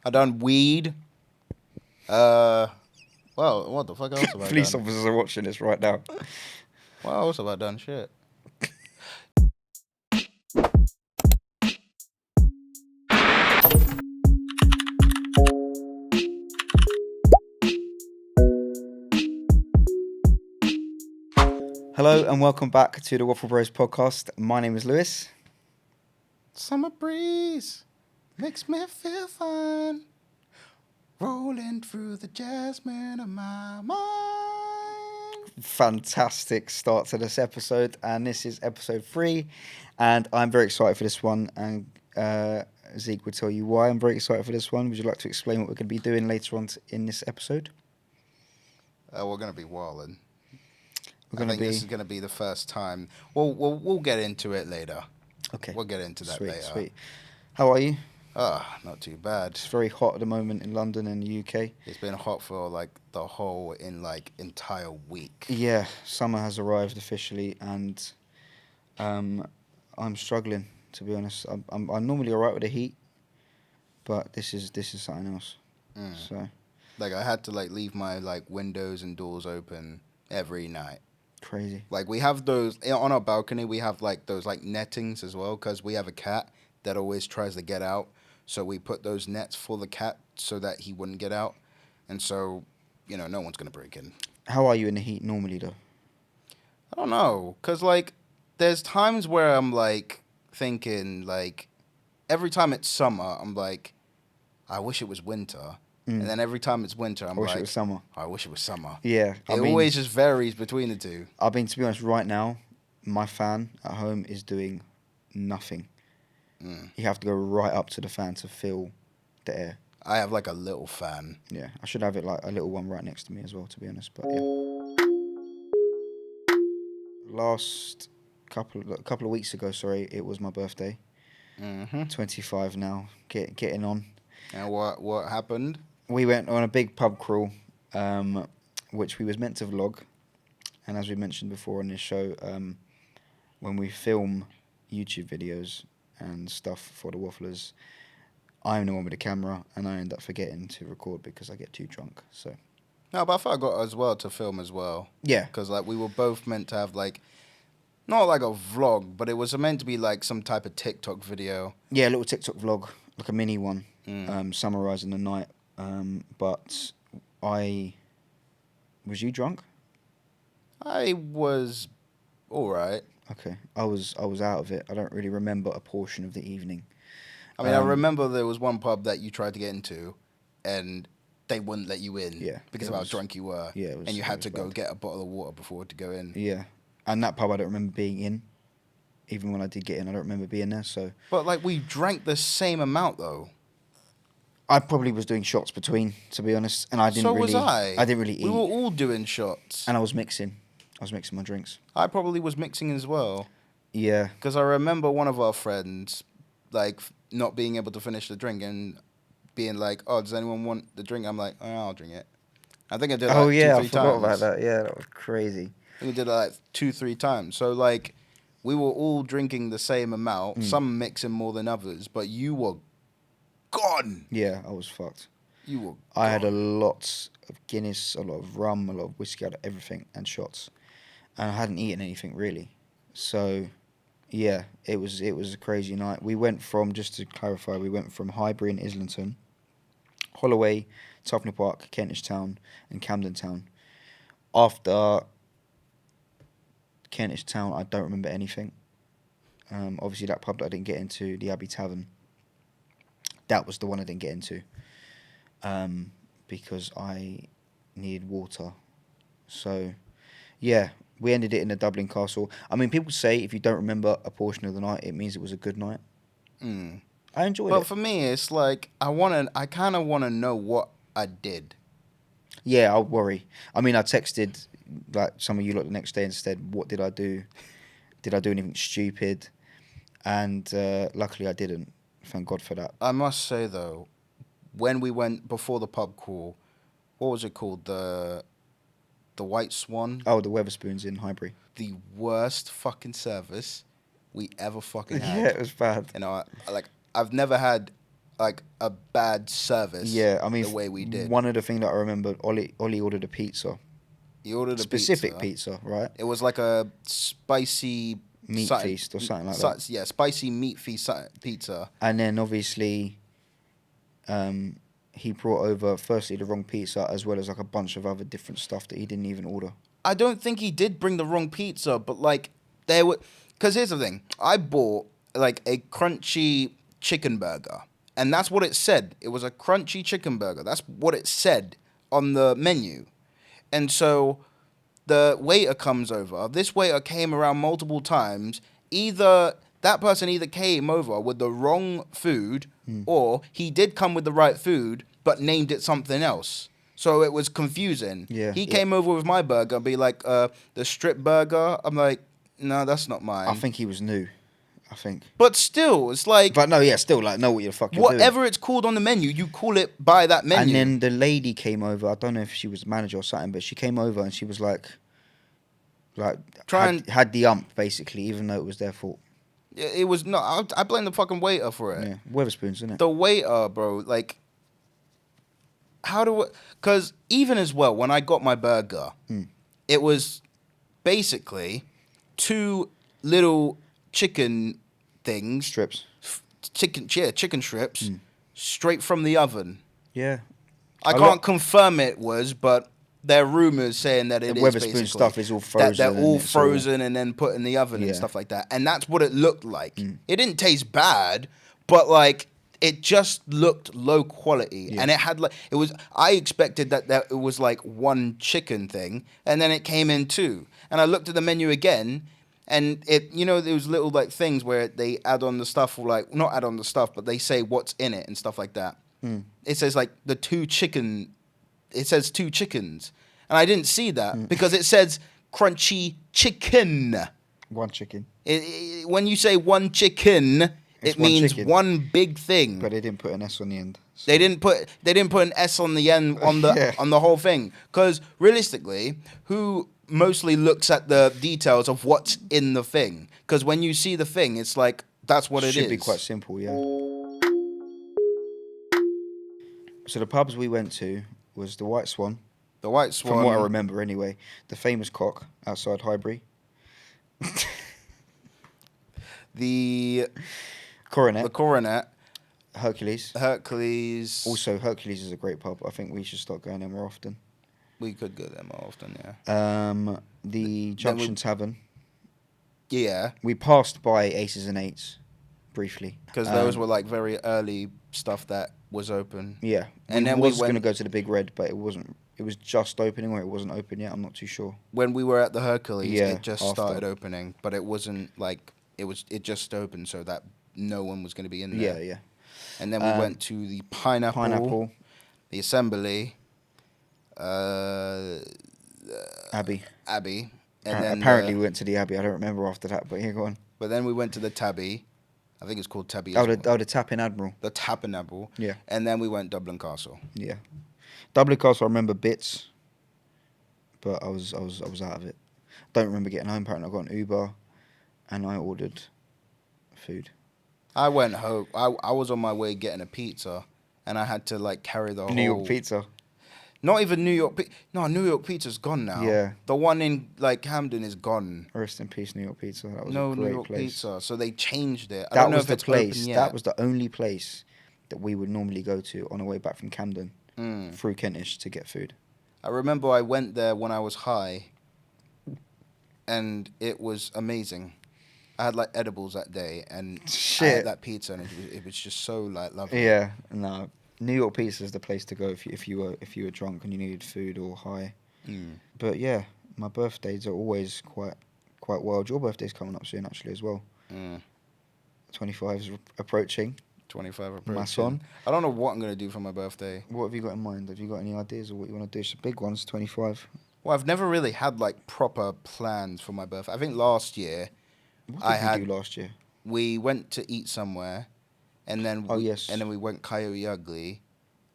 I done weed. Well, what the fuck else have I Police done? officers are watching this right now. What else have I done? Shit. Hello and welcome back to the Waffle Bros podcast. My name is Lewis. Summer breeze makes me feel fine, rolling through the jasmine of my mind. Fantastic start to this episode, and this is episode 3, and I'm very excited for this one. And Zeke will tell you why I'm very excited for this one. Would you like to explain what we're going to be doing later on in this episode? We're gonna be wilding. We're I going to think be this is gonna be the first time. We'll get into it later. okay. We'll get into that Sweet, later. sweet. How are you? Not too bad. It's very hot at the moment in London and the UK. It's been hot for like the whole entire week. Yeah, summer has arrived officially, and I'm struggling, to be honest. I'm normally alright with the heat, but this is something else. So Like I had to leave my windows and doors open every night. crazy. Like we have those on our balcony. We have those nettings as well because we have a cat that always tries to get out. So we put those nets for the cat so that he wouldn't get out, and so no one's gonna break in. How are you in the heat normally, though? I don't know, cause there's times where I'm thinking every time it's summer I'm like, I wish it was winter, and then every time it's winter I'm I wish it was summer. I wish it was summer. Yeah, It always just varies between the two. I mean, to be honest, right now, my fan at home is doing nothing. You have to go right up to the fan to feel the air. I have a little fan. Yeah, I should have it a little one right next to me as well, to be honest. But yeah. Last couple of weeks ago, sorry, it was my birthday. 25 now, getting on. And what happened? We went on a big pub crawl, which we was meant to vlog. And as we mentioned before on this show, when we film YouTube videos and stuff for the Wafflers, I'm the one with the camera, and I end up forgetting to record because I get too drunk. So No, but I thought I got as well to film as well. yeah, Because we were both meant to have not a vlog, but it was meant to be some type of TikTok video. yeah, a little TikTok vlog, like a mini one, summarising the night. But was you drunk? I was all right. Okay, I was out of it. I don't really remember a portion of the evening. I mean, I remember there was one pub that you tried to get into, and they wouldn't let you in. Yeah, because of how drunk you were. Yeah, it was, and you had to bad. go get a bottle of water before to go in. Yeah, and that pub I don't remember being in. Even when I did get in, I don't remember being there. So, but we drank the same amount though. I probably was doing shots between, to be honest, and I didn't. So really, was I. I didn't really eat. We were all doing shots. And I was mixing my drinks. I probably was mixing as well. Yeah. Because I remember one of our friends, not being able to finish the drink and being like, "Oh, does anyone want the drink?" I'm like, "Oh, I'll drink it." I think I did. Oh yeah, 2-3 I forgot times. about that. Yeah, that was crazy. I think we did it 2-3 times. So we were all drinking the same amount. Some mixing more than others, but you were gone. Yeah, I was fucked. You were. I had a lot of Guinness, a lot of rum, a lot of whiskey, I had everything, and shots, and I hadn't eaten anything really. So, yeah, it was a crazy night. We went from, just to clarify, Highbury and Islington, Holloway, Tufnell Park, Kentish Town, and Camden Town. After Kentish Town, I don't remember anything. Obviously, that pub that I didn't get into, the Abbey Tavern, that was the one I didn't get into. Because I needed water. So, yeah, we ended it in the Dublin Castle. I mean, people say if you don't remember a portion of the night, it means it was a good night. I enjoyed it. But for me, it's I kind of want to know what I did. Yeah, I'll worry. I mean, I texted some of you lot the next day and said, what did I do? Did I do anything stupid? And luckily I didn't. Thank God for that. I must say, though, when we went before the pub crawl, what was it called? The White Swan? Oh, the Weatherspoons in Highbury. The worst fucking service we ever fucking had. Yeah, it was bad. I've never had like a bad service. Yeah, I mean, the way we did. one of the things that I remember, Ollie ordered a pizza. He ordered a Specific pizza, right? It was like a spicy Meat feast or something like that. Yeah, spicy meat feast pizza. And then obviously, he brought over firstly the wrong pizza as well as like a bunch of other different stuff that he didn't even order. I don't think he did bring the wrong pizza, but like there were, because here's the thing, I bought like a crunchy chicken burger, and that's what it said. It was a crunchy chicken burger. That's what it said on the menu, and so the waiter comes over. This waiter came around multiple times. Either that person either came over with the wrong food, or he did come with the right food but named it something else. So it was confusing. Yeah, He yeah. came over with my burger and be like, the strip burger. I'm like, no, that's not mine. I think he was new. I think. But still, it's like, But no, yeah, still like know what you're fucking whatever it's called on the menu, you call it by that doing. menu. And then the lady came over. I don't know if she was manager or something, but she came over and she was like had the ump basically, even though it was their fault. It was not. I blame the fucking waiter for it. Yeah, Weatherspoons, isn't it? The waiter, bro, like, because even as well, when I got my burger, it was basically 2 little chicken things, Strips. chicken strips, straight from the oven. Yeah. I can't confirm it was, but there are rumors saying that it is Weatherspoon basically stuff is all frozen. that they're all and it's frozen and then put in the oven and Yeah. stuff like that. And that's what it looked like. It didn't taste bad, but like it just looked low quality. Yeah. And it had like I expected that it was like 1 chicken thing, and then it came in 2. And I looked at the menu again, and there was little like things where they add on the stuff, or like not add on the stuff, but they say what's in it and stuff like that. It says like it says 2 chickens. And I didn't see that because it says crunchy chicken. 1 chicken. When you say 1 chicken, It's it one means chicken. 1 big thing. But they didn't put an S on the end. So. They didn't put an S on the end on the Yeah. on the whole thing. Because realistically, who mostly looks at the details of what's in the thing? Because when you see the thing, it's like that's what it is. Should be quite simple, yeah. So the pubs we went to was the White Swan. The White Swan. From what I remember, anyway, the Famous Cock outside Highbury. The Coronet. Coronet. Hercules. Hercules. Also, Hercules is a great pub. I think we should start going there more often. We could go there more often, yeah. The Junction Tavern. Yeah. We passed by Aces and Eights briefly. Because those were like very early stuff that was open. Yeah. And then we we was going to went- go to the Big Red, but it wasn't. It was just opening, or it wasn't open yet. I'm not too sure. When we were at the Hercules, Yeah, it just after. started opening, but it wasn't like it just opened so that no one was going to be in there. Yeah, yeah. And then we went to the Pineapple, the Assembly, Abbey. Abbey, and then Apparently we went to the Abbey. I don't remember after that, but here, go on. But then we went to the Tabby. I think it's called Tabby. Oh, as well. the Tapping Admiral. The Tabernacle. Yeah. And then we went Dublin Castle. Yeah. Dublin Castle, I remember bits, but I was out of it. Don't remember getting home. Apparently, I got an Uber, and I ordered food. I went home. I was on my way getting a pizza, and I had to like carry the New whole York pizza. Not even New York. No, New York Pizza's gone now. Yeah. The one in like Camden is gone. Rest in peace, New York Pizza. That was No a great New York place. Pizza. So they changed it. I That don't know was if the it's place. open yet. That was the only place that we would normally go to on our way back from Camden through Kentish to get food. I remember I went there when I was high, and it was amazing. I had like edibles that day, and I Shit. had that pizza, and it was just so like lovely. Yeah, no. New York Pizza is the place to go if you were drunk and you needed food or high. But yeah, my birthdays are always quite wild. Your birthday's coming up soon, actually, as well. 25 is approaching. 25 approaching. Mass on. I don't know what I'm gonna do for my birthday. What have you got in mind? Have you got any ideas of what you want to do? It's a big one. It's 25. Well, I've never really had like proper plans for my birthday. I think last year What I did we do last year? we went to eat somewhere, and then Oh, yes. and then we went Coyote Ugly,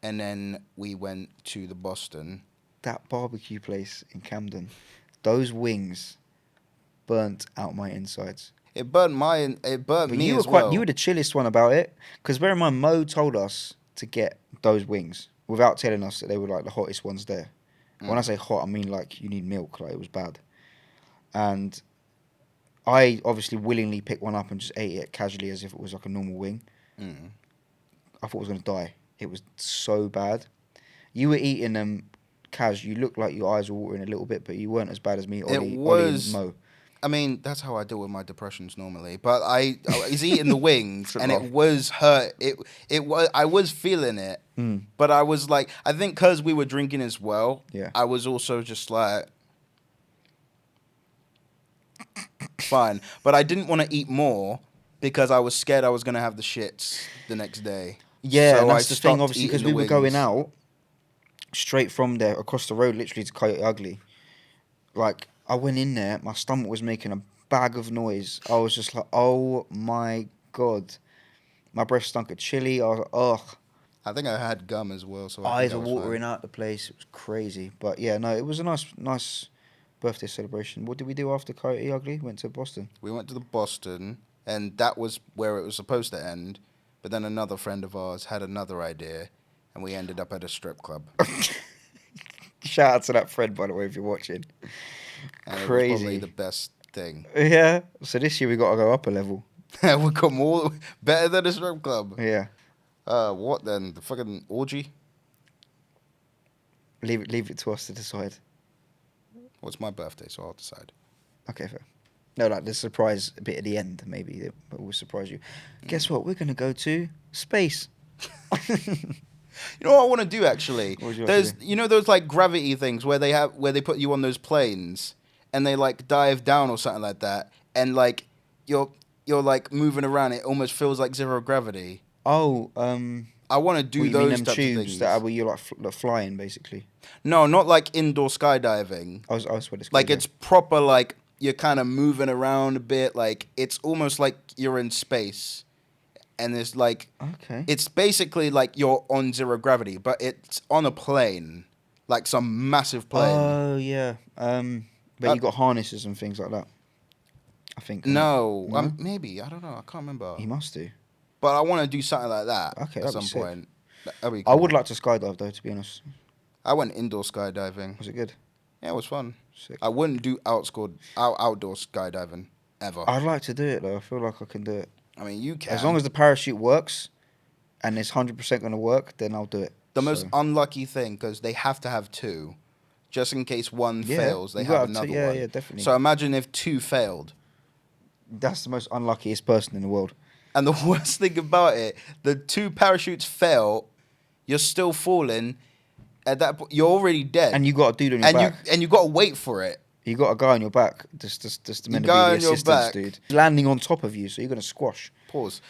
and then we went to the Boston. That barbecue place in Camden, those wings burnt out my insides. It burnt But me you were as well. you were the chillest one about it. Because bear in mind, Mo told us to get those wings without telling us that they were like the hottest ones there. When I say hot, I mean like you need milk. Like it was bad. And I obviously willingly picked one up and just ate it casually as if it was like a normal wing. I thought I was gonna die. It was so bad. You were eating them, Kaz. You looked like your eyes were watering a little bit, but you weren't as bad as me, Ollie and Mo. I mean, that's how I deal with my depressions normally. But I was eating the wings, and laugh. it was hurt. It was. I was feeling it, but I was like, I think because we were drinking as well. Yeah. I was also just like, fine. But I didn't want to eat more because I was scared I was gonna have the shits the next day. Yeah, So and that's I the thing, stopped obviously, because eating we the were going wings. out straight from there across the road, literally to Coyote Ugly. Like, I went in there, my stomach was making a bag of noise. I was just like, oh my God. My breath stunk of chili. I was like, ugh. I think I had gum as well, so I think Eyes I are was watering fine. out the place. It was crazy. But yeah, no, it was a nice birthday celebration. What did we do after Coyote Ugly? Went to Boston. We went to the Boston, and that was where it was supposed to end. But then another friend of ours had another idea, and we ended up at a strip club. Shout out to that friend, by the way, if you're watching. And it was probably the Crazy. best thing. Yeah. So this year we got to go up a level. We got more better than a strip club. Yeah. What then? The fucking orgy? Leave it to us to decide. Well, it's my birthday, so I'll decide. Okay, fair. No, like the surprise bit at the end, maybe that will surprise you. Guess what? We're gonna go to space. You know what I want to do actually? What would you like to do? You know those like gravity things where they put you on those planes and they like dive down or something like that, and like you're like moving around. It almost feels like zero gravity. Oh, I want to do what, you mean those them types of tubes things. that are where you're like flying, basically? No, not like indoor skydiving. I was what it's called. Like Yeah. it's proper like you're kind of moving around a bit. Like it's almost like you're in space, and it's like Okay. it's basically like you're on zero gravity, but it's on a plane, like some massive plane. Oh yeah. But you got harnesses and things like that. I think. No, No? maybe I don't know. I can't remember. You must do. But I want to do something like that Okay, at that'd be some sick. point. That'd be I cool. would like to skydive though, to be honest. I went indoor skydiving. Was it good? Yeah, it was fun. Sick. I wouldn't do outdoor skydiving ever. I'd like to do it though. I feel like I can do it. I mean, you can. As long as the parachute works, and it's 100% going to work, then I'll do it. The most So- unlucky thing, because they have to have two, just in case one Yeah, fails, they you have gotta another yeah, one. yeah, definitely. So imagine if two failed. That's the most unluckiest person in the world. And the worst thing about it, the two parachutes fail, you're still falling. At that point, you're already dead. And you got a dude on your back. You got to wait for it. You got a guy on your back. Just meant to be guy the on your assistance back. dude. Landing on top of you, so you're going to squash. Pause.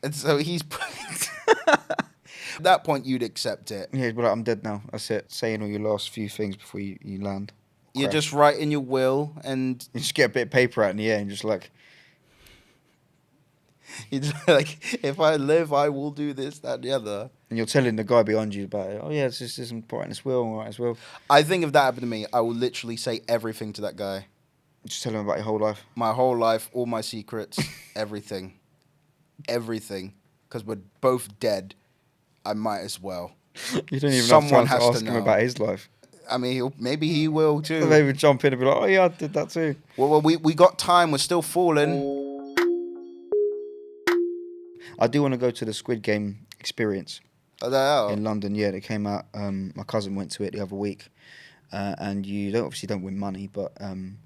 And so he's. At that point, you'd accept it. Yeah, but like, I'm dead now. That's it. Saying all your last few things before you land. You're Crash. just writing your will, and You just get a bit of paper out in the air and just like, you're just like, if I live, I will do this, that, and the other. and you're telling the guy behind you about it. Oh yeah, this isn't right in this will, all right as well. I think if that happened to me, I will literally say everything to that guy. Just tell him about your whole life. My whole life, all my secrets, everything. Everything. Because we're both dead. I might as well. You don't even Someone have time has to to ask him know. about his life. I mean, maybe he will too. Maybe jump in and be like, oh yeah, I did that too. Well, we got time. We're still falling. I do want to go to the Squid Game experience Oh, they are. in London. Yeah, they came out. My cousin went to it the other week, and you don't win money, but and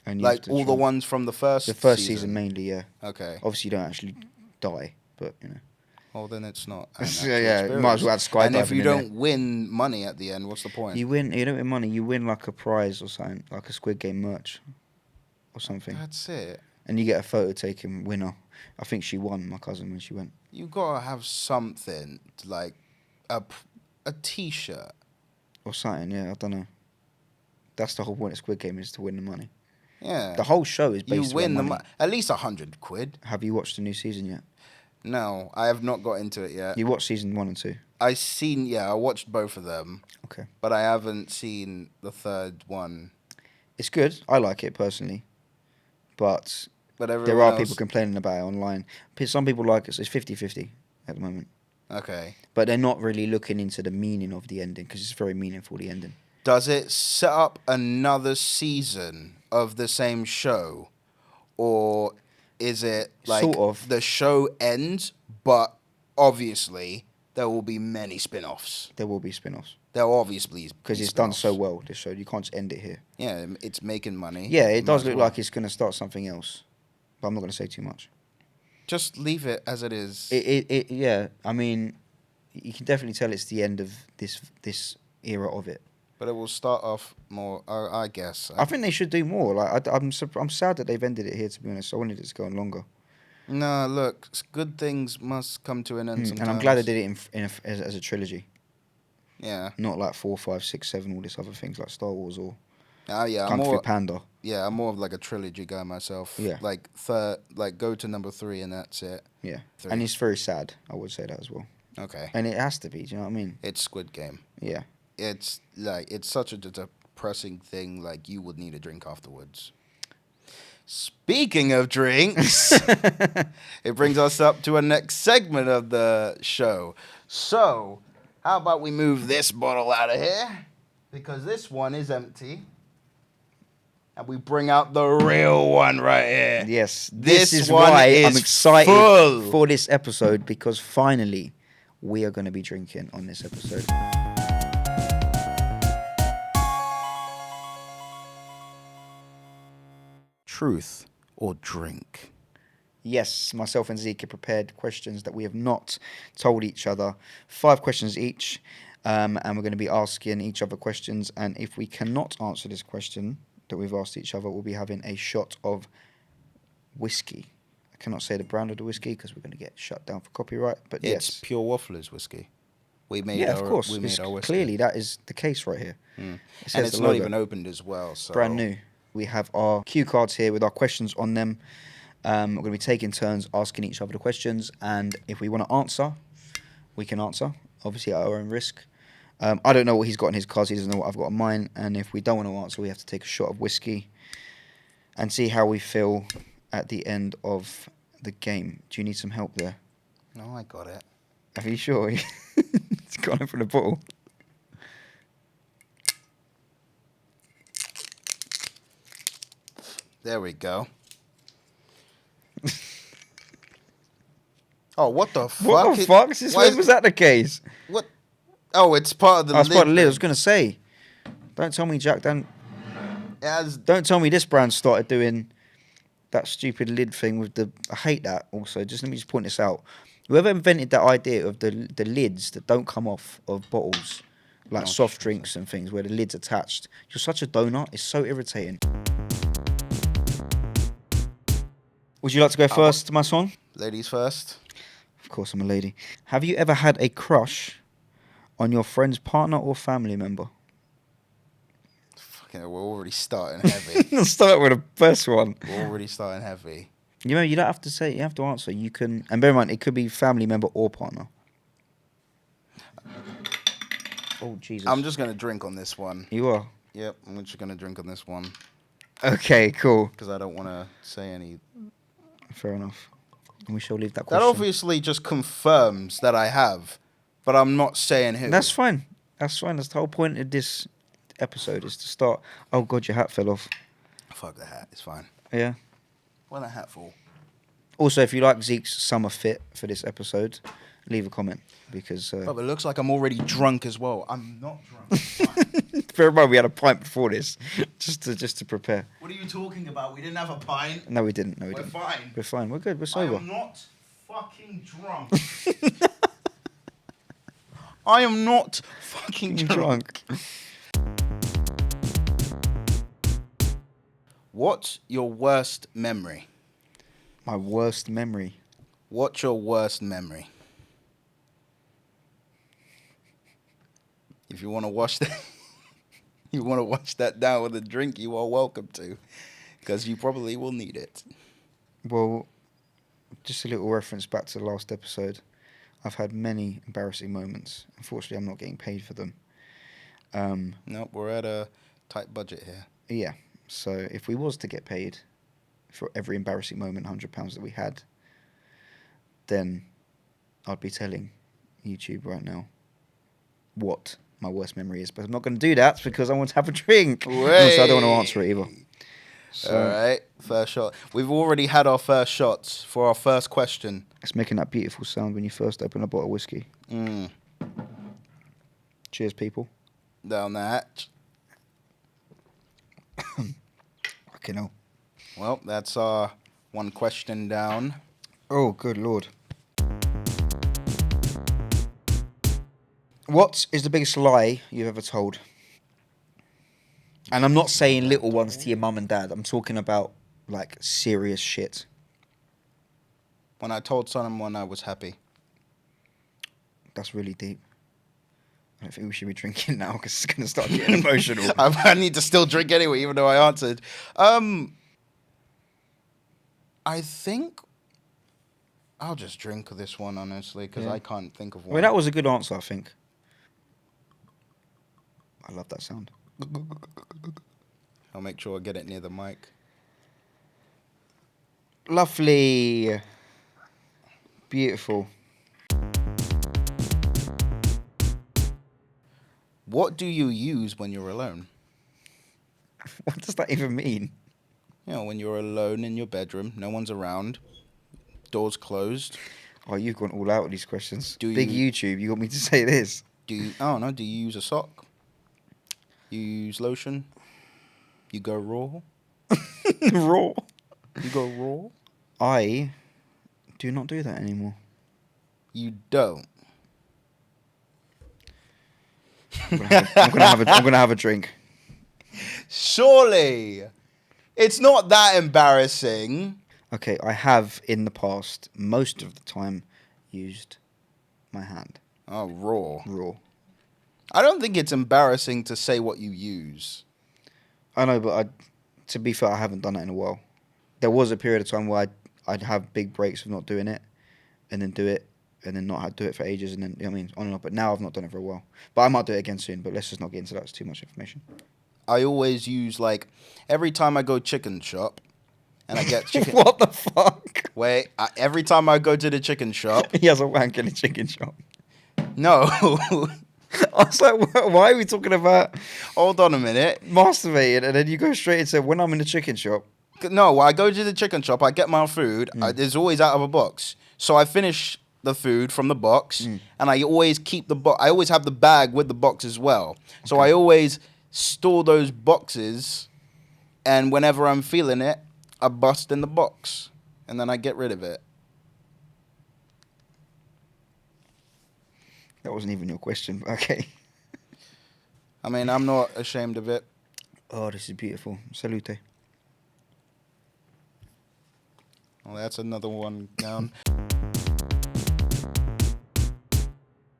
you have Like to all the try- ones from the first season mainly. Yeah, Okay. obviously you don't actually die, but you know. Well, then it's not. Yeah, an actual yeah, you might as well add experience. And if skydiving you in there. don't win money at the end, what's the point? You don't win money. You win like a prize or something, like a Squid Game merch or something, That's it. and you get a photo taken winner. I think she won, my cousin, when she went. You gotta have something like a T-shirt. Or something, yeah, I don't know. That's the whole point of Squid Game, is to win the money. Yeah. The whole show is based You win on money. at least £100. Have you watched the new season yet? No, I have not got into it yet. You watched season 1 and 2? I watched both of them, Okay. but I haven't seen the third one. It's good. I like it personally. But But There everyone are else. people complaining about it online. Some people like it. So it's 50-50 at the moment. Okay. But they're not really looking into the meaning of the ending because it's very meaningful, the ending. Does it set up another season of the same show? Or is it like Sort of. the show ends, but obviously there will be many spin-offs? There will be spin-offs. There'll obviously Because be it's done spin-offs. so well, this show. You can't just end it here. Yeah, it's making money. Yeah, it Might does as look well. like it's going to start something else. But I'm not going to say too much. Just leave it as it is. Yeah, I mean, you can definitely tell it's the end of this era of it. But it will start off more, I guess. I think they should do more. Like I'm sad that they've ended it here. To be honest, I wanted it to go on longer. No, look, good things must come to an end sometimes. And I'm glad they did it as a trilogy, Yeah. not like 4, 5, 6, 7, all this other things like Star Wars or Yeah, Kung Fu Panda. Yeah, I'm more of like a trilogy guy myself. Yeah. Like go to number 3 and that's it. Yeah, 3. and it's very sad. I would say that as well. Okay. And it has to be. Do you know what I mean? It's Squid Game. Yeah. It's such a depressing thing. Like you would need a drink afterwards. Speaking of drinks, it brings us up to a next segment of the show. So, how about we move this bottle out of here? Because this one is empty. And we bring out the real one right here. Yes, This this is one why is I'm excited full. for this episode because finally we are going to be drinking on this episode. Truth or drink? Yes, myself and Zeke have prepared questions that we have not told each other. 5 questions each, and we're going to be asking each other questions. And if we cannot answer this question that we've asked each other, we'll be having a shot of whiskey. I cannot say the brand of the whiskey because we're going to get shut down for copyright. But It's yes, pure Wafflers whiskey. We made yeah, our, of course. We made our whiskey. Clearly, that is the case right here. It And says it's the not logo. even opened as well. So Brand new. We have our cue cards here with our questions on them. We're going to be taking turns asking each other the questions, and if we want to answer, we can answer, obviously at our own risk. I don't know what he's got in his cards, he doesn't know what I've got on mine, and if we don't want to answer, we have to take a shot of whiskey and see how we feel at the end of the game. Do you need some help there? No, I got it. Are you sure? It's gone in from the bottle. There we go. Oh, what the fuck? What the fuck? Since when was that the case? What? Oh, it's part of the Oh, it's part of the lid. I was thing. going to say. Don't tell me, Jack. It has- Don't tell me this brand started doing that stupid lid thing with the. I hate that. Also, just let me just point this out. Whoever invented that idea of the lids that don't come off of bottles, like Oh, soft drinks and things, where the lid's attached. You're such a donut. It's so irritating. Would you like to go first, my son? Ladies first. Of course, I'm a lady. Have you ever had a crush on your friend's partner or family member? Fucking hell, we're already starting heavy. Let's start with the first one. We're already starting heavy. You know, you don't have to say. You have to answer. You can, and bear in mind, it could be family member or partner. Oh Jesus! I'm just gonna drink on this one. You are. Yep, I'm just gonna drink on this one Okay, cool. because I don't want to say any. Fair enough. And we shall leave that That question. obviously just confirms that I have, but I'm not saying who. That's fine. That's fine. That's the whole point of this episode is to start. Oh God, your hat fell off. Fuck the hat. It's fine. Yeah. What a hat for? Also, if you like Zeke's summer fit for this episode, leave a comment because. But it looks like I'm already drunk as well. I'm not drunk. It's fine. Bear in mind, we had a pint before this, just to prepare. What are you talking about? We didn't have a pint. No, we didn't. We're fine. We're fine. We're good. We're I sober. am not fucking drunk. I am not fucking drunk. What's your worst memory? My worst memory. What's your worst memory? If you want to wash that, you want to wash that down with a drink, you are welcome to, because you probably will need it. Well, just a little reference back to the last episode. I've had many embarrassing moments. Unfortunately, I'm not getting paid for them. Nope, we're at a tight budget here. Yeah. So if we was to get paid, for every embarrassing moment, £100 that we had, then I'd be telling YouTube right now what my worst memory is. But I'm not going to do that because I want to have a drink. And also, I don't want to answer it either. So, all right, first shot. We've already had our first shots for our first question. it's making that beautiful sound when you first open a bottle of whiskey. Cheers, people. Down the hatch. Fucking hell. Well, that's our one question down. Oh, good lord. What is the biggest lie you've ever told? And I'm not saying little ones to your mum and dad. I'm talking about, like, serious shit. When I told someone I was happy. That's really deep. I don't think we should be drinking now because it's going to start getting emotional. I need to still drink anyway, even though I answered. I think I'll just drink this one, honestly, because I can't think of one. I mean, that was a good answer, I think. I love that sound. I'll make sure I get it near the mic. Lovely. Beautiful. What do you use when you're alone? What does that even mean? You know, when you're alone in your bedroom, no one's around, doors closed. Oh, you've gone all out with these questions. Do Big you- YouTube, you want me to say this? Do you use a sock? You use lotion? You go raw? Raw. You go raw? I do not do that anymore. You don't. I'm gonna have a drink. Surely. It's not that embarrassing. Okay, I have in the past, most of the time, used my hand. Oh, raw. Raw. I don't think it's embarrassing to say what you use. I know, but to be fair, I haven't done it in a while. There was a period of time where I'd have big breaks of not doing it, and then do it, and then not do it for ages, and then, you know what I mean, on and off. But now I've not done it for a while. But I might do it again soon, but let's just not get into that. It's too much information. I always use, like, every time I go chicken shop, and I get chicken... What the fuck? Wait, every time I go to the chicken shop... He has a wank in a chicken shop. No. I was like, why are we talking about Hold on a minute. masturbating? And then you go straight into when I'm in the chicken shop. No, I go to the chicken shop, I get my food, it's always out of a box. So I finish the food from the box, and I always keep the box. I always have the bag with the box as well. So I always store those boxes, and whenever I'm feeling it, I bust in the box, and then I get rid of it. That wasn't even your question, but okay. I mean, I'm not ashamed of it. Oh, this is beautiful. Salute. Well, that's another one down.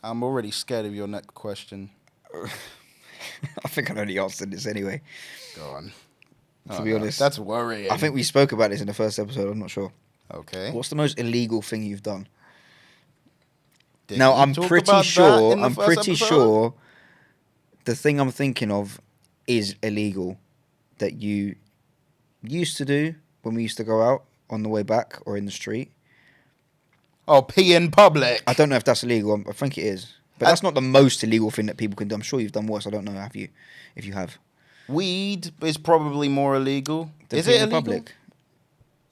I'm already scared of your next question. I think I only answered this anyway. Go on. To be honest. That's worrying. I think we spoke about this in the first episode. I'm not sure. Okay. What's the most illegal thing you've done? Did Now, we I'm talk pretty about that sure. in the I'm first pretty episode? sure. The thing I'm thinking of is illegal that you used to do when we used to go out on the way back or in the street. Oh, pee in public. I don't know if that's illegal. I think it is. But that's not the most illegal thing that people can do. I'm sure you've done worse. I don't know. Have you? If you have. Weed is probably more illegal. Than Is peeing it in illegal? public?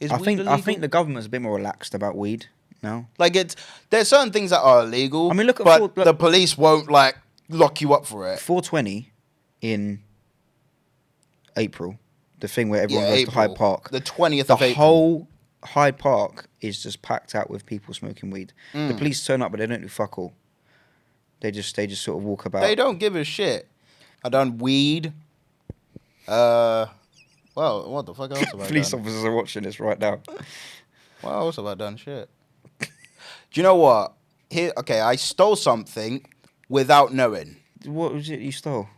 Is I weed think illegal? the government's a bit more relaxed about weed now. Like there's certain things that are illegal. I mean, look at but look- the police won't like lock you up for it. 420 in April, the thing where everyone goes to April. Hyde Park. The 20th The of April. whole Hyde Park is just packed out with people smoking weed. The Mm. police turn up, but they don't do fuck all. They just sort of walk about. They don't give a shit. I done weed. Well, what the fuck else have I Police done? officers are watching this right now. What else have I done? Shit. Do you know what? Okay, I stole something without knowing. What was it you stole?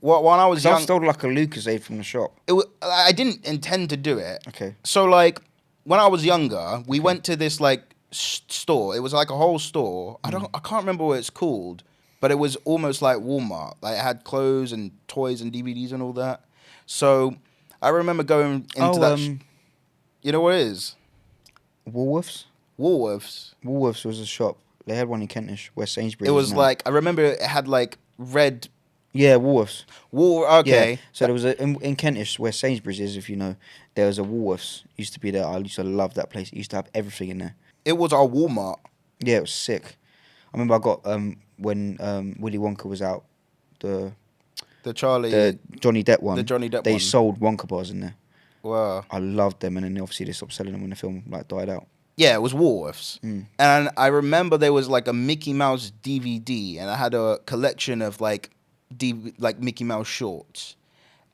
When I was 'Cause I young, stole like a Lucasade from the shop. I didn't intend to do it. Okay. So like when I was younger, we went to this like store. It was like a whole store. I can't remember what it's called, but it was almost like Walmart. Like it had clothes and toys and DVDs and all that. So I remember going into You know what it is? Woolworths. Woolworths. Woolworths was a shop. They had one in Kentish, where Sainsbury's It is was now. like, I remember it had like red Yeah, Woolworths. Okay. Yeah. So there was in Kentish, where Sainsbury's is, if you know, there was a Woolworths. Used to be there. I used to love that place. It used to have everything in there. It was our Walmart. Yeah, it was sick. I remember I got when Willy Wonka was out, the Johnny Depp one. The Johnny Depp they one. sold Wonka bars in there. Wow. I loved them, and then obviously they stopped selling them when the film like died out. Yeah, it was Woolworths. And I remember there was like a Mickey Mouse DVD, and I had a collection of like Mickey Mouse shorts.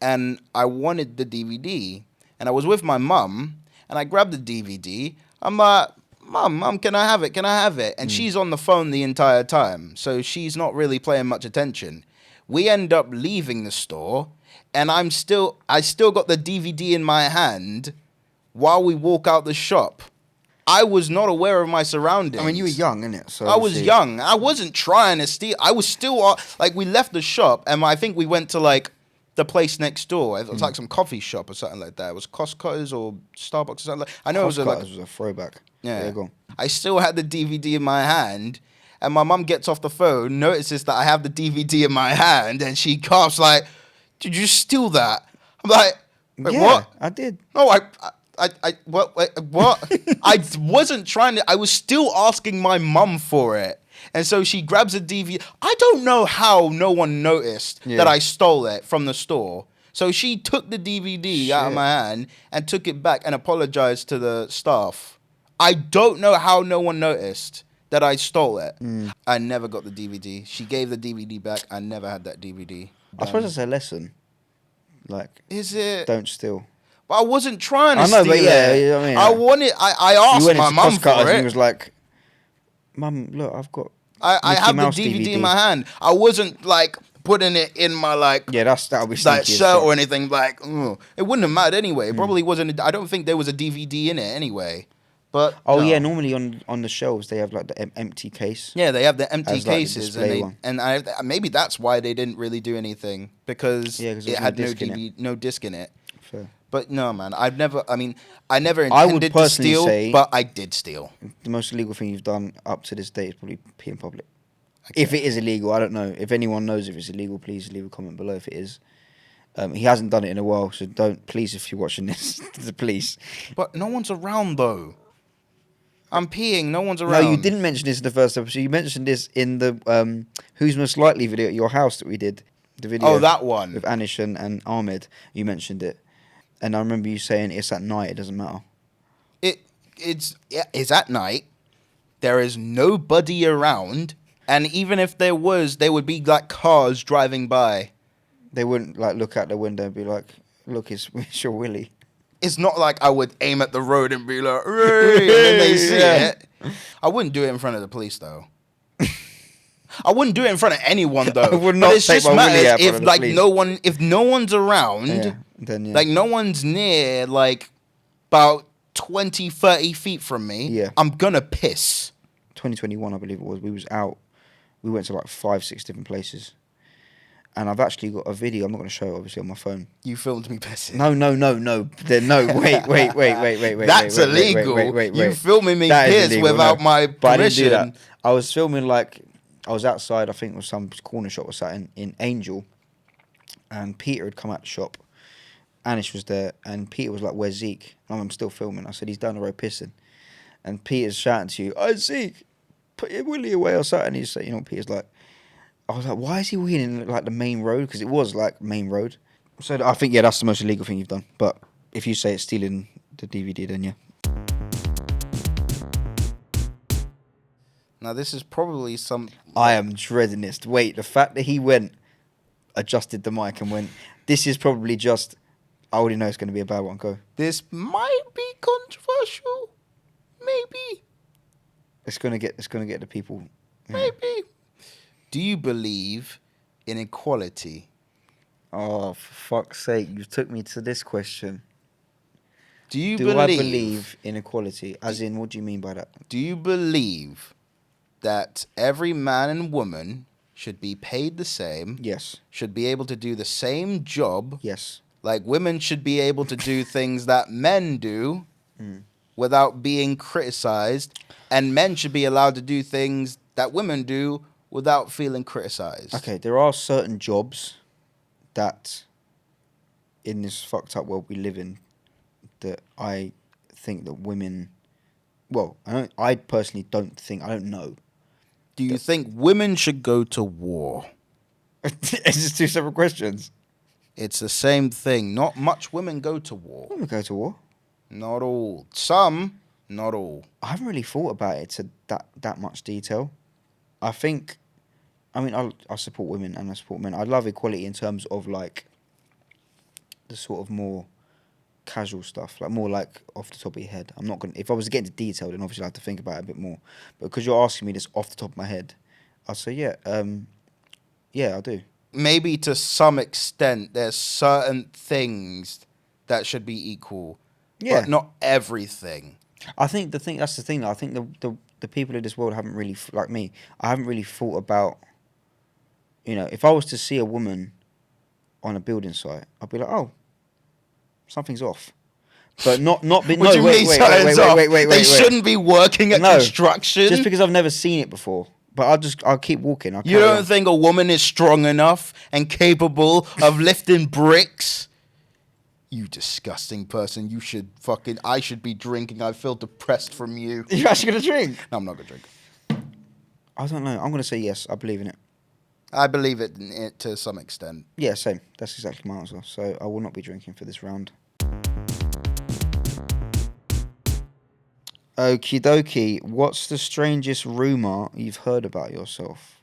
And I wanted the DVD, and I was with my mum, and I grabbed the DVD. I'm like, Mum, can I have it? Can I have it? And she's on the phone the entire time, so she's not really paying much attention. We end up leaving the store, and I still got the DVD in my hand while we walk out the shop. I was not aware of my surroundings. I mean, you were young, innit? So I was young. I wasn't trying to steal. I was still like, we left the shop, and I think we went to like the place next door. It was like some coffee shop or something like that. It was Costco's or Starbucks or something. I know it was a throwback. Yeah. There you go. I still had the DVD in my hand, and my mum gets off the phone, notices that I have the DVD in my hand, and she coughs like, "Did you steal that?" I'm like, "Wait, yeah, what?" I did. No, what? Wait, what? I wasn't trying to. I was still asking my mum for it, and so she grabs a DVD. I don't know how no one noticed that I stole it from the store. So she took the DVD out of my hand and took it back and apologized to the staff. I don't know how no one noticed that I stole it. I never got the DVD. She gave the DVD back. I never had that DVD. I suppose that's a lesson. Like, is it? Don't steal. But I wasn't trying to steal it. Yeah, you know what I mean? I wanted. I asked my mum for it. And he was like, "Mum, look, I've got. I have the DVD in my hand. I wasn't like putting it in my like. Yeah, that'll be like shirt or anything. Like, it wouldn't have mattered anyway. It probably wasn't. I don't think there was a DVD in it anyway. But yeah, normally on the shelves they have like the empty case. Yeah, they have the empty cases, like, and maybe that's why they didn't really do anything because it had no disc in it. Fair. But no, man, I never intended to steal, but I did steal. The most illegal thing you've done up to this day is probably pee in public. Okay. If it is illegal, I don't know. If anyone knows if it's illegal, please leave a comment below if it is. He hasn't done it in a while, so please, if you're watching this, please. But no one's around though. I'm peeing. No one's around. No, you didn't mention this in the first episode. You mentioned this in the Who's Most Likely video at your house that we did. The video. Oh, that one. With Anish and Ahmed. You mentioned it. And I remember you saying it's at night. It doesn't matter. It's at night. There is nobody around. And even if there was, there would be like cars driving by. They wouldn't like look out the window and be like, look, it's your Willy. It's not like I would aim at the road and be like, "Hey," and then they see it. I wouldn't do it in front of the police, though. I wouldn't do it in front of anyone, though. I would not take my Willy out if like if no one's around, then like no one's near, like about 20, 30 feet from me, I'm gonna piss. 2021, I believe it was. We was out. We went to like 5-6 different places. And I've actually got a video. I'm not going to show it, obviously, on my phone. You filmed me pissing. No. Wait. That's illegal. Wait. You filming me piss without my permission. But I didn't do that. I was filming like I was outside. I think it was some corner shop or something in Angel, and Peter had come out the shop. Anish was there, and Peter was like, "Where's Zeke?" And I'm still filming. I said, "He's down the road pissing," and Peter's shouting to you, "Oh, Zeke, put your Willy away or something." And he's like, Peter's like. I was like, why is he weeing in like the main road? Because it was like main road. So I think, that's the most illegal thing you've done. But if you say it's stealing the DVD, then yeah. Now this is probably some... I am dreading this. Wait, the fact that he adjusted the mic and went, this is probably just, I already know it's going to be a bad one. Go. This might be controversial. Maybe. It's going to get the people. Maybe. Do you believe in equality? Oh, for fuck's sake, you took me to this question. Do I believe in equality? As in, what do you mean by that? Do you believe that every man and woman should be paid the same? Yes. Should be able to do the same job? Yes. Like women should be able to do things that men do? without being criticized, and men should be allowed to do things that women do without feeling criticized. Okay, there are certain jobs that, in this fucked up world we live in, that I think that women. Well, I personally don't think. I don't know. Do you think women should go to war? It's just two separate questions. It's the same thing. Not much women go to war. Women go to war. Not all. Some, not all. I haven't really thought about it to that much detail. I think, I mean, I support women and I support men. I love equality in terms of like the sort of more casual stuff, like more like off the top of your head. I'm not gonna. If I was to get into detail, then obviously I have to think about it a bit more. But because you're asking me this off the top of my head, I'll say yeah. Yeah, I do. Maybe to some extent, there's certain things that should be equal. Yeah. But not everything. I think that's the thing. I think the people in this world haven't really, like me, I haven't really thought about, if I was to see a woman on a building site, I'd be like, oh, something's off. But not be, What do you mean something's off? They shouldn't be working at construction. Just because I've never seen it before. But I'll keep walking. You don't think a woman is strong enough and capable of lifting bricks? You disgusting person. I should be drinking. I feel depressed from you. You're actually going to drink? No, I'm not going to drink. I don't know. I'm going to say yes. I believe in it. I believe it to some extent. Yeah, same. That's exactly my answer. So I will not be drinking for this round. Okie dokie. What's the strangest rumour you've heard about yourself?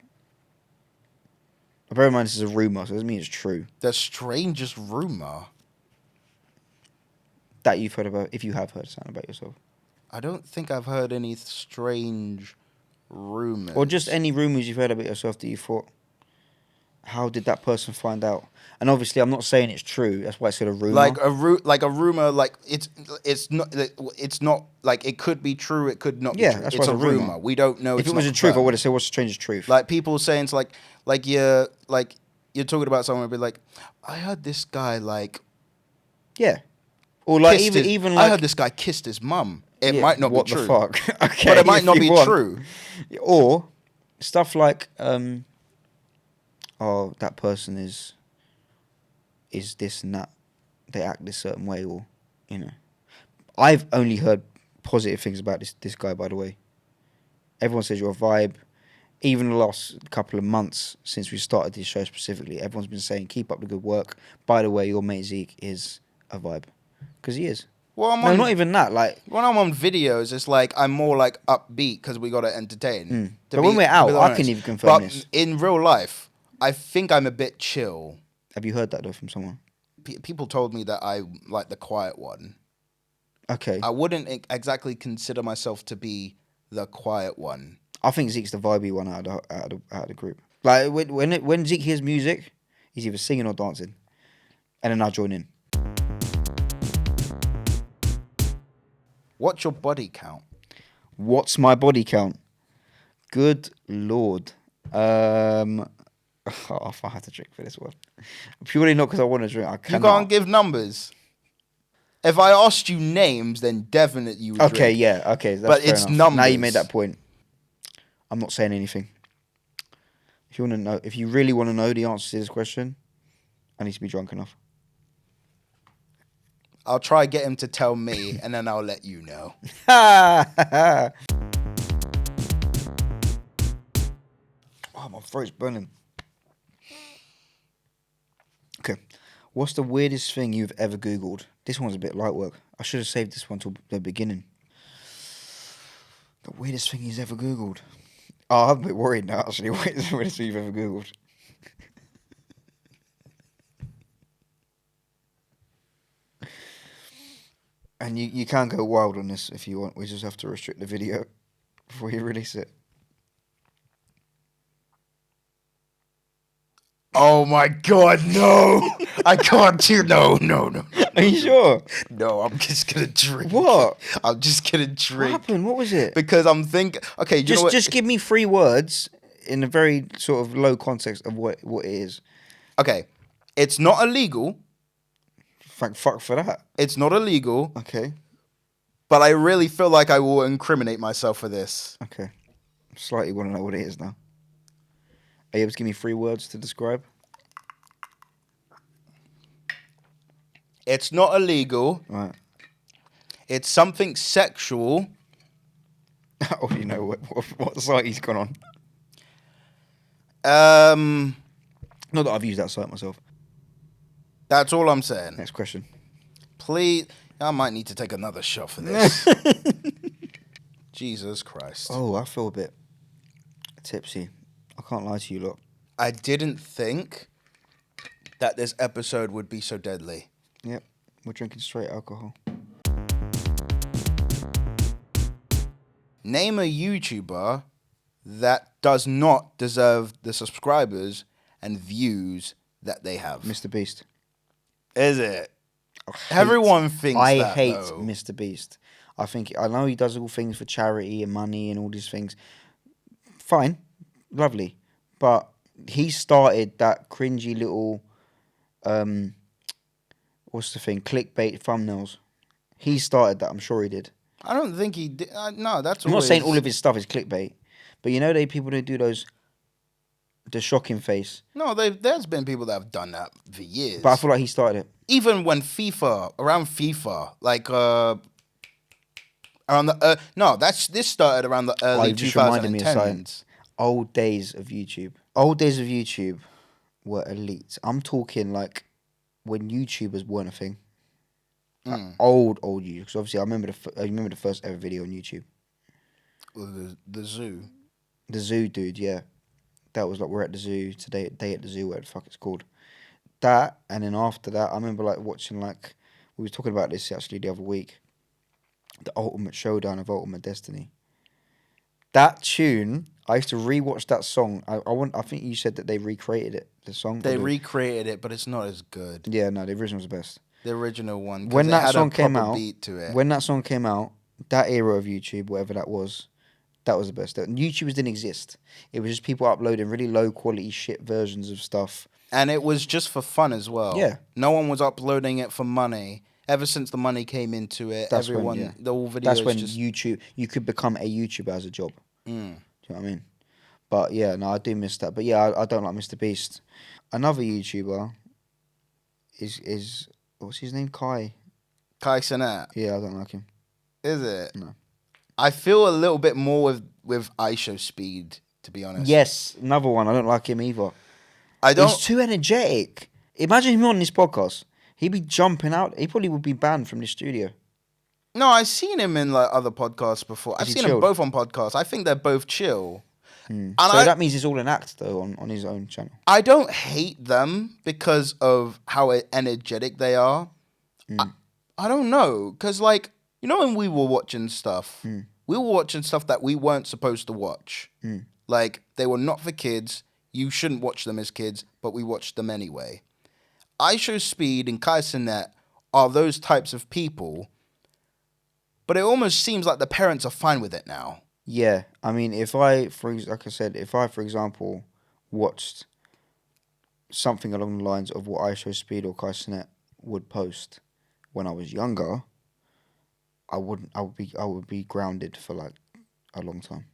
Bear in mind this is a rumour, so it doesn't mean it's true. The strangest rumour? That you've heard about, if you have heard something about yourself. I don't think I've heard any strange rumours. Or just any rumours you've heard about yourself that you thought, how did that person find out? And obviously, I'm not saying it's true. That's why I said a rumor. Like a rumor, like it's not like it could be true. It could not. Yeah, be true. that's it's why a rumor. We don't know. If it was a truth, I would have said, "What's the strangest truth?" Like people saying, it's like you're talking about someone, and be like, I heard this guy yeah, or like even I heard this guy kissed his mum. It might not be true. What the fuck? Okay, but it might not be true. Or stuff like, oh, that person is this and that. They act this certain way, or I've only heard positive things about this guy. By the way, everyone says you're a vibe. Even the last couple of months since we started this show specifically, everyone's been saying keep up the good work. By the way, your mate Zeke is a vibe, because he is. Well, not even that. Like when I'm on videos, it's like I'm more like upbeat because we got to entertain. But when we're out, I can even confirm this. But in real life, I think I'm a bit chill. Have you heard that though from someone? People told me that I like the quiet one. Okay. I wouldn't exactly consider myself to be the quiet one. I think Zeke's the vibey one out of the group. Like when Zeke hears music, he's either singing or dancing, and then I join in. What's your body count? What's my body count? Good Lord. If I have to drink for this one. Purely not because I want to drink. I cannot. You can't give numbers. If I asked you names, then definitely you would Okay, drink. yeah, okay. That's but fair it's enough. numbers. Now you made that point. I'm not saying anything. If you want to know, if you really want to know the answer to this question, I need to be drunk enough. I'll try get him to tell me, and then I'll let you know. Oh, my throat's burning. Okay. What's the weirdest thing you've ever Googled? This one's a bit light work. I should have saved this one till the beginning. The weirdest thing he's ever Googled. Oh, I'm a bit worried now, actually. What is the weirdest thing you've ever Googled? And you can go wild on this if you want. We just have to restrict the video before you release it. Oh my God, no! I can't do no. Are you sure? No, I'm just gonna drink. What? I'm just gonna drink. What happened? What was it? Because I'm thinking. Okay, just give me 3 words in a very sort of low context of what it is. Okay, it's not illegal. Thank fuck for that. It's not illegal. Okay. but I really feel like I will incriminate myself for this. Okay. Slightly want to know what it is now. Are you able to give me 3 words to describe? It's not illegal. Right. It's something sexual. Oh, you know what site he's gone on. Not that I've used that site myself. That's all I'm saying. Next question. Please, I might need to take another shot for this. Jesus Christ. Oh, I feel a bit tipsy. I can't lie to you, lot. I didn't think that this episode would be so deadly. Yep, we're drinking straight alcohol. Name a YouTuber that does not deserve the subscribers and views that they have. Mr. Beast. Is it? Everyone thinks I that, hate though. Mr. Beast. I know he does all things for charity and money and all these things. Fine, lovely, but he started that cringy little, what's the thing? Clickbait thumbnails. He started that. I'm sure he did. I don't think he did. No, that's. I'm not saying all of his stuff is clickbait, but you know they people who do those, the shocking face. No, there's been people that have done that for years. But I feel like he started it. Even when around FIFA, like around the this started around the early You just reminded me of 2010s. something. Old days of YouTube. Old days of YouTube were elite. I'm talking like when YouTubers weren't a thing. Old YouTube. Because obviously I remember the first ever video on YouTube. The zoo. The zoo dude, yeah. That was like we're at the zoo today. Day at the zoo, whatever the fuck it's called. That, and then after that, I remember like watching like we were talking about this actually the other week. The Ultimate Showdown of Ultimate Destiny. That tune, I used to rewatch that song. I think you said that they recreated it. The song. They recreated it, but it's not as good. Yeah, no, the original was the best. The original one. When that song came out, beat to it. when that song came out, that era of YouTube, whatever that was the best. YouTubers didn't exist. It was just people uploading really low quality shit versions of stuff. And it was just for fun as well. Yeah. No one was uploading it for money. Ever since the money came into it, the all videos. That's when YouTube, you could become a YouTuber as a job. Do you know what I mean? But yeah, no, I do miss that. But yeah, I don't like Mr. Beast. Another YouTuber is what's his name? Kai Cenat. Yeah, I don't like him. Is it? No. I feel a little bit more with ISO Speed, to be honest. Yes, another one. I don't like him either. He's too energetic. Imagine him on this podcast. He'd be jumping out. He probably would be banned from the studio. No, I've seen him in like other podcasts before. I've seen them both on podcasts. I think they're both chill. And that means it's all an act, though, on his own channel. I don't hate them because of how energetic they are. I don't know. Because, like, you know when we were watching stuff, we were watching stuff that we weren't supposed to watch. Like, they were not for kids. You shouldn't watch them as kids, but we watched them anyway. ISO Speed and Kai Cenat are those types of people, but it almost seems like the parents are fine with it now. Yeah, I mean, if I, for example, watched something along the lines of what ISO Speed or Kai Cenat would post when I was younger, I would be grounded for like a long time.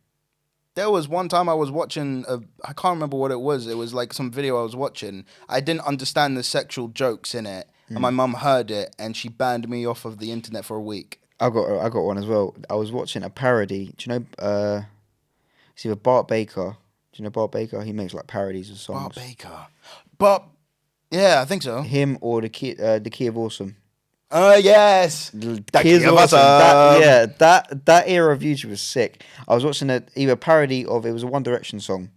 There was one time I was watching, I can't remember what it was. It was like some video I was watching. I didn't understand the sexual jokes in it. And my mum heard it and she banned me off of the internet for a week. I got one as well. I was watching a parody. Do you know, it's either Bart Baker. Do you know Bart Baker? He makes like parodies of songs. Bart Baker. Yeah, I think so. Him or the Key of Awesome. Yes. That era of YouTube was sick. I was watching either parody of, it was a One Direction song.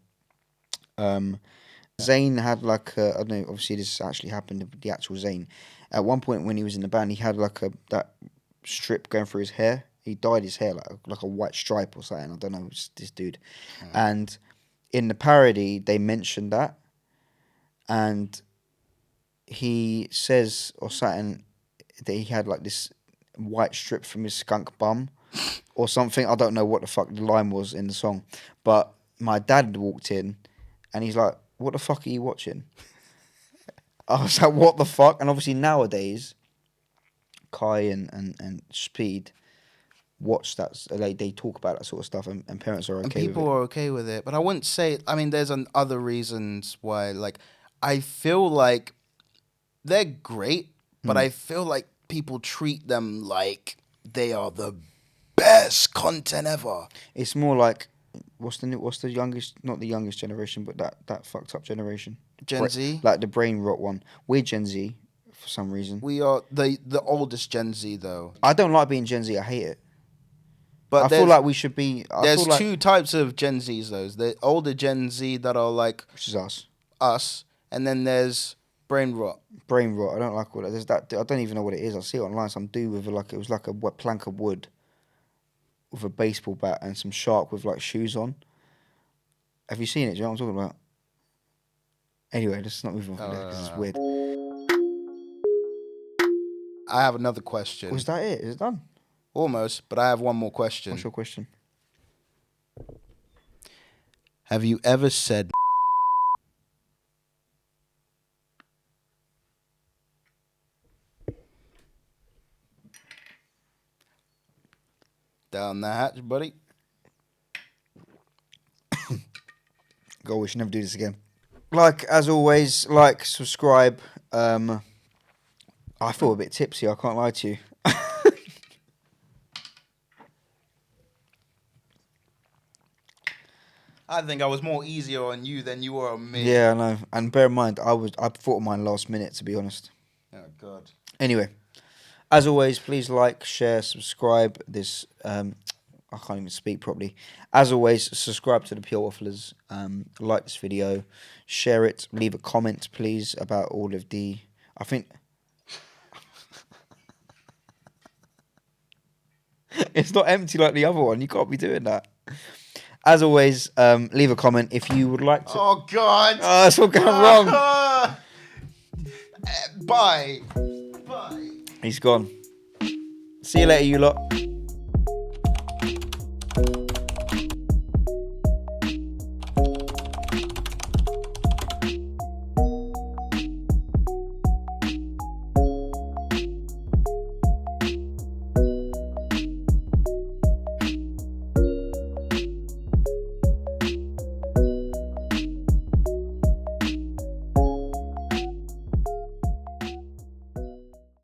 Zayn had like I don't know. Obviously, this actually happened. The actual Zayn, at one point when he was in the band, he had like that strip going through his hair. He dyed his hair like a white stripe or something. I don't know. This dude, and in the parody they mentioned that, and he says or something that he had like this white strip from his skunk bum or something. I don't know what the fuck the line was in the song, but my dad walked in and he's like, "What the fuck are you watching?" I was like, "What the fuck?" And obviously nowadays, Kai and Speed, watch that. They talk about that sort of stuff, and parents are okay And with people it. are okay with it. But I wouldn't say, I mean, there's other reasons why, like, I feel like they're great, but I feel like people treat them like they are the best content ever. It's more like what's the youngest, not the youngest generation, but that fucked up generation. Gen Z? Like the brain rot one. We're Gen Z for some reason. We are the oldest Gen Z, though. I don't like being Gen Z. I hate it. But I feel like we should be. there's two types of Gen Zs, though. The older Gen Z that are like Which is us. and then there's brain rot. Brain rot. I don't like all that. There's that. I don't even know what it is. I see it online. Some dude with it was like a plank of wood with a baseball bat and some shark with like shoes on. Have you seen it? Do you know what I'm talking about? Anyway, let's not move on from there because it's weird. I have another question. Was that it? Is it done? Almost, but I have one more question. What's your question? Have you ever said down the hatch, buddy? God, we should never do this again. Like, as always, like, subscribe. I feel a bit tipsy, I can't lie to you. I think I was more easier on you than you were on me. Yeah, I know. And bear in mind, I thought of mine last minute, to be honest. Oh, God. Anyway, as always, please like, share, subscribe. I can't even speak properly. As always, subscribe to the Pure Wafflers. Like this video, share it, leave a comment, please, about all of the. I think it's not empty like the other one. You can't be doing that. As always, leave a comment if you would like to. Oh, God. Oh, it's all going wrong. Bye. Bye. He's gone. See you later, you lot.